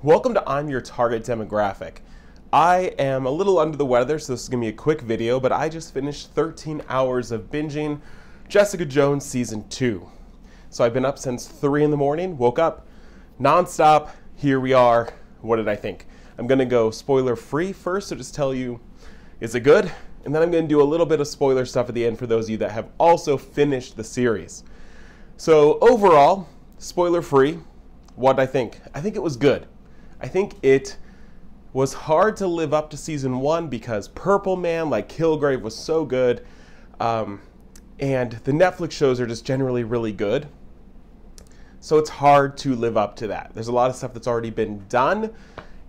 Welcome to I'm Your Target Demographic. I am a little under the weather, so this is going to be a quick video, but I just finished 13 hours of binging Jessica Jones Season 2. So I've been up since 3 in the morning, woke up, nonstop, here we are. What did I think? I'm going to go spoiler-free first, so just tell you, is it good? And then I'm going to do a little bit of spoiler stuff at the end for those of you that have also finished the series. So overall, spoiler-free, what did I think? I think it was good. I think it was hard to live up to Season 1 because Purple Man, like Kilgrave, was so good. And the Netflix shows are just generally really good. So it's hard to live up to that. There's a lot of stuff that's already been done.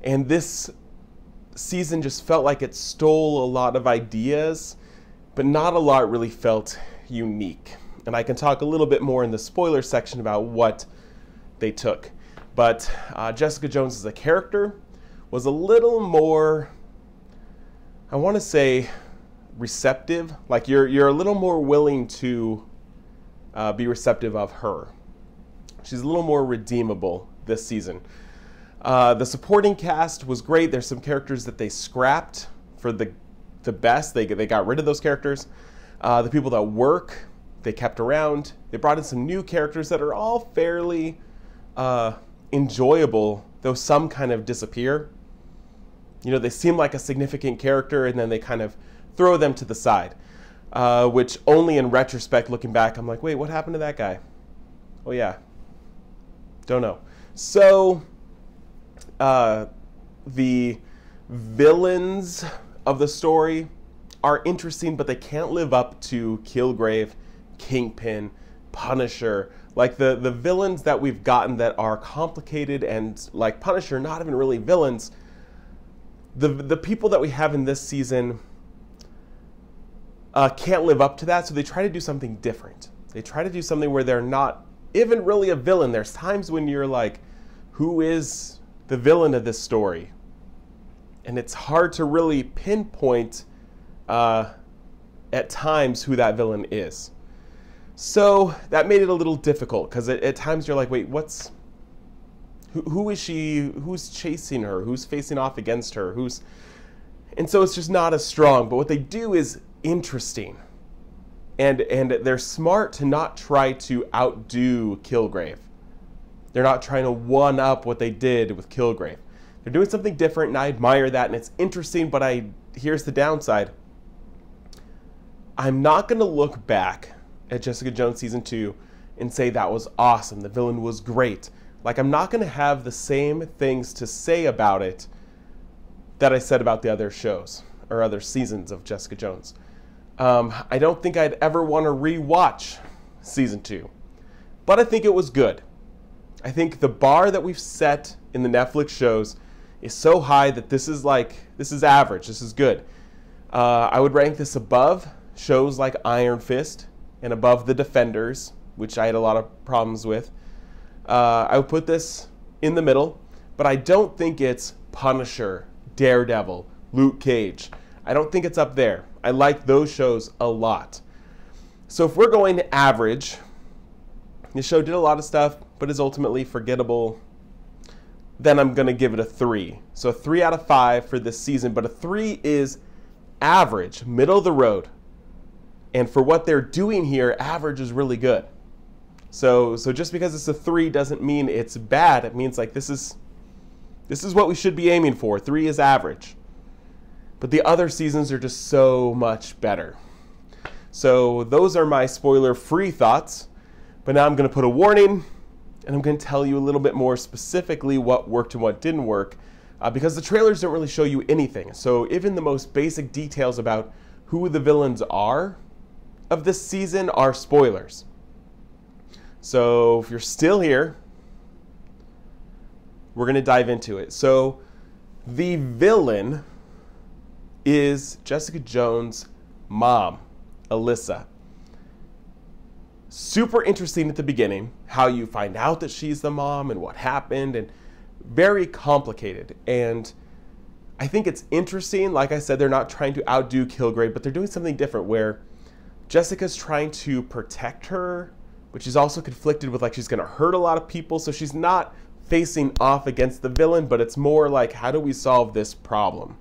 And this season just felt like it stole a lot of ideas, but not a lot really felt unique. And I can talk a little bit more in the spoiler section about what they took. But Jessica Jones as a character was a little more, I want to say, receptive. Like you're a little more willing to be receptive of her. She's a little more redeemable this season. The supporting cast was great. There's some characters that they scrapped for the best. They got rid of those characters. The people that work, they kept around. They brought in some new characters that are all fairly enjoyable, though some kind of disappear. You know, they seem like a significant character and then they kind of throw them to the side, which only in retrospect, looking back, I'm like, wait, what happened to that guy? Oh yeah, don't know. So the villains of the story are interesting, but they can't live up to Kilgrave, Kingpin, Punisher. Like the villains that we've gotten that are complicated and like Punisher, not even really villains. The people that we have in this season can't live up to that, so they try to do something different. They try to do something where they're not even really a villain. There's times when you're like, who is the villain of this story? And it's hard to really pinpoint at times who that villain is. So that made it a little difficult because at times you're like, wait, who is she? Who's chasing her? Who's facing off against her? And so it's just not as strong. But what they do is interesting, and they're smart to not try to outdo Kilgrave. They're not trying to one up what they did with Kilgrave. They're doing something different, and I admire that, and it's interesting. But here's the downside. I'm not going to look back at Jessica Jones Season 2 and say that was awesome, the villain was great. Like, I'm not going to have the same things to say about it that I said about the other shows or other seasons of Jessica Jones. I don't think I'd ever want to rewatch Season 2, but I think it was good. I think the bar that we've set in the Netflix shows is so high that this is average, this is good. I would rank this above shows like Iron Fist, and above The Defenders, which I had a lot of problems with. I would put this in the middle, but I don't think it's Punisher, Daredevil, Luke Cage. I don't think it's up there. I like those shows a lot. So if we're going to average, this show did a lot of stuff, but is ultimately forgettable, then I'm going to give it a 3. So a 3 out of 5 for this season, but a 3 is average, middle of the road. And for what they're doing here, average is really good. So just because it's a 3 doesn't mean it's bad. It means like this is what we should be aiming for. 3 is average. But the other seasons are just so much better. So those are my spoiler-free thoughts. But now I'm going to put a warning, and I'm going to tell you a little bit more specifically what worked and what didn't work, because the trailers don't really show you anything. So even the most basic details about who the villains are of this season are spoilers. So if you're still here, we're going to dive into it. So the villain is Jessica Jones' mom, Alyssa. Super interesting at the beginning, how you find out that she's the mom and what happened, and very complicated. And I think it's interesting. Like I said, they're not trying to outdo Kilgrave, but they're doing something different where Jessica's trying to protect her but she's also conflicted with like she's going to hurt a lot of people. So she's not facing off against the villain, but it's more like, how do we solve this problem?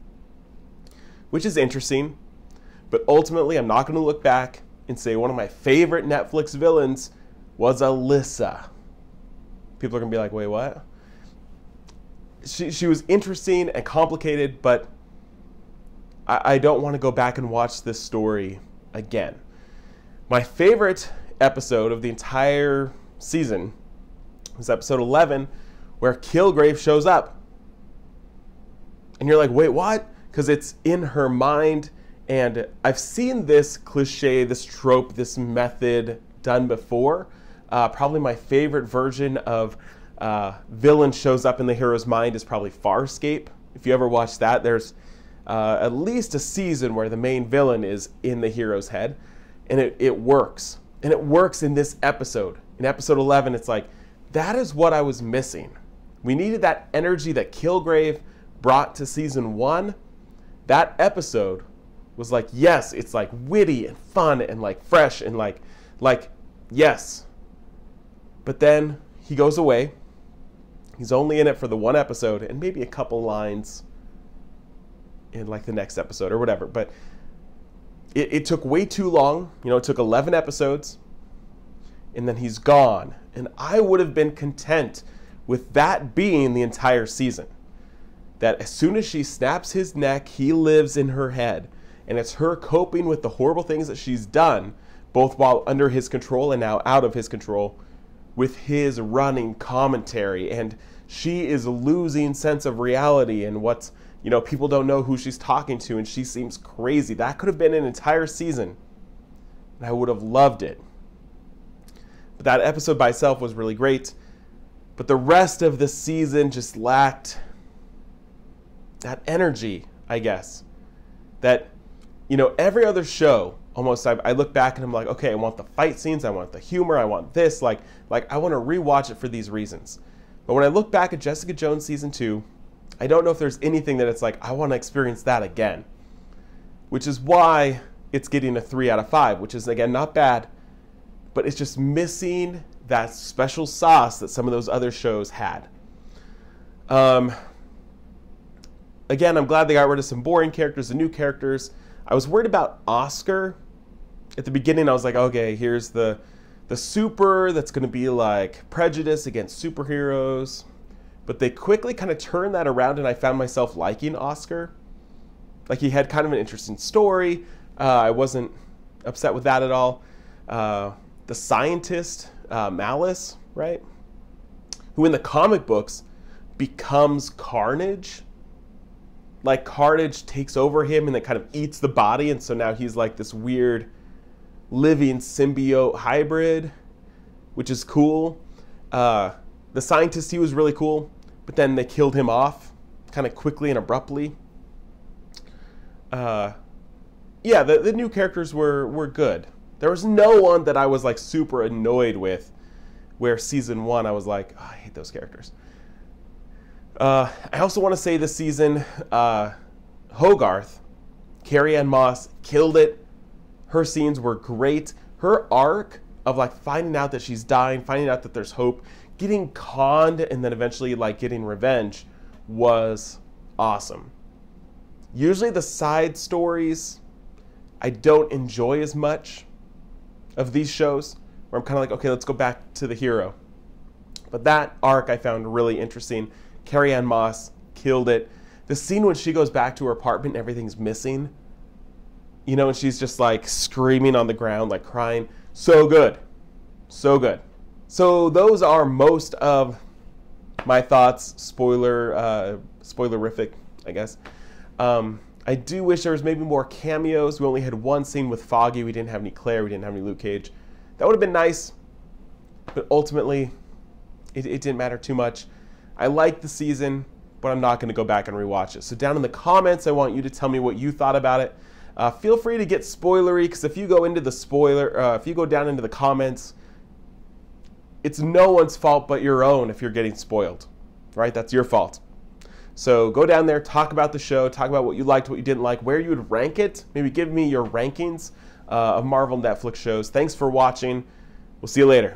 Which is interesting, but ultimately I'm not going to look back and say one of my favorite Netflix villains was Alyssa. People are going to be like, wait, what? She was interesting and complicated, but I don't want to go back and watch this story again. My favorite episode of the entire season was episode 11, where Kilgrave shows up. And you're like, wait, what? Because it's in her mind. And I've seen this cliche, this trope, this method done before. Probably my favorite version of villain shows up in the hero's mind is probably Farscape. If you ever watch that, there's at least a season where the main villain is in the hero's head. And it works. And it works in this episode. In episode 11, it's like, that is what I was missing. We needed that energy that Kilgrave brought to season 1. That episode was like, yes, it's like witty and fun and like fresh and like yes. But then he goes away. He's only in it for the one episode and maybe a couple lines in like the next episode or whatever. But it took way too long. You know, it took 11 episodes and then he's gone. And I would have been content with that being the entire season. That as soon as she snaps his neck, he lives in her head. And it's her coping with the horrible things that she's done, both while under his control and now out of his control, with his running commentary. And she is losing sense of reality and what's, you know, people don't know who she's talking to and she seems crazy. That could have been an entire season. And I would have loved it. But that episode by itself was really great. But the rest of the season just lacked that energy, I guess. That, you know, every other show, almost, I look back and I'm like, okay, I want the fight scenes, I want the humor, I want this, like I want to rewatch it for these reasons. But when I look back at Jessica Jones season 2, I don't know if there's anything that it's like, I want to experience that again. Which is why it's getting a 3 out of 5, which is, again, not bad, but it's just missing that special sauce that some of those other shows had. Again, I'm glad they got rid of some boring characters and new characters. I was worried about Oscar. At the beginning, I was like, okay, here's the super that's going to be like prejudice against superheroes. But they quickly kind of turned that around, and I found myself liking Oscar. Like, he had kind of an interesting story. I wasn't upset with that at all. The scientist, Malice, right? Who in the comic books becomes Carnage. Like, Carnage takes over him and then kind of eats the body, and so now he's like this weird living symbiote hybrid, which is cool. The scientist, he was really cool, but then they killed him off kind of quickly and abruptly. Yeah, the new characters were good. There was no one that I was like super annoyed with, where season 1 I was like, oh, I hate those characters. I also want to say this season, Hogarth, Carrie-Anne Moss killed it. Her scenes were great. Her arc of like finding out that she's dying, finding out that there's hope, getting conned, and then eventually like getting revenge was awesome. Usually the side stories I don't enjoy as much of these shows, where I'm kind of like, okay, let's go back to the hero. But that arc I found really interesting. Carrie-Anne Moss killed it. The scene when she goes back to her apartment and everything's missing, you know, and she's just like screaming on the ground, like crying. So good. So good. So those are most of my thoughts, spoilerific, I guess. I do wish there was maybe more cameos. We only had one scene with Foggy. We didn't have any Claire. We didn't have any Luke Cage. That would have been nice, but ultimately, it didn't matter too much. I liked the season, but I'm not going to go back and rewatch it. So down in the comments, I want you to tell me what you thought about it. Feel free to get spoilery, because if you go into the if you go down into the comments, it's no one's fault but your own if you're getting spoiled, right? That's your fault. So go down there, talk about the show, talk about what you liked, what you didn't like, where you would rank it. Maybe give me your rankings of Marvel Netflix shows. Thanks for watching. We'll see you later.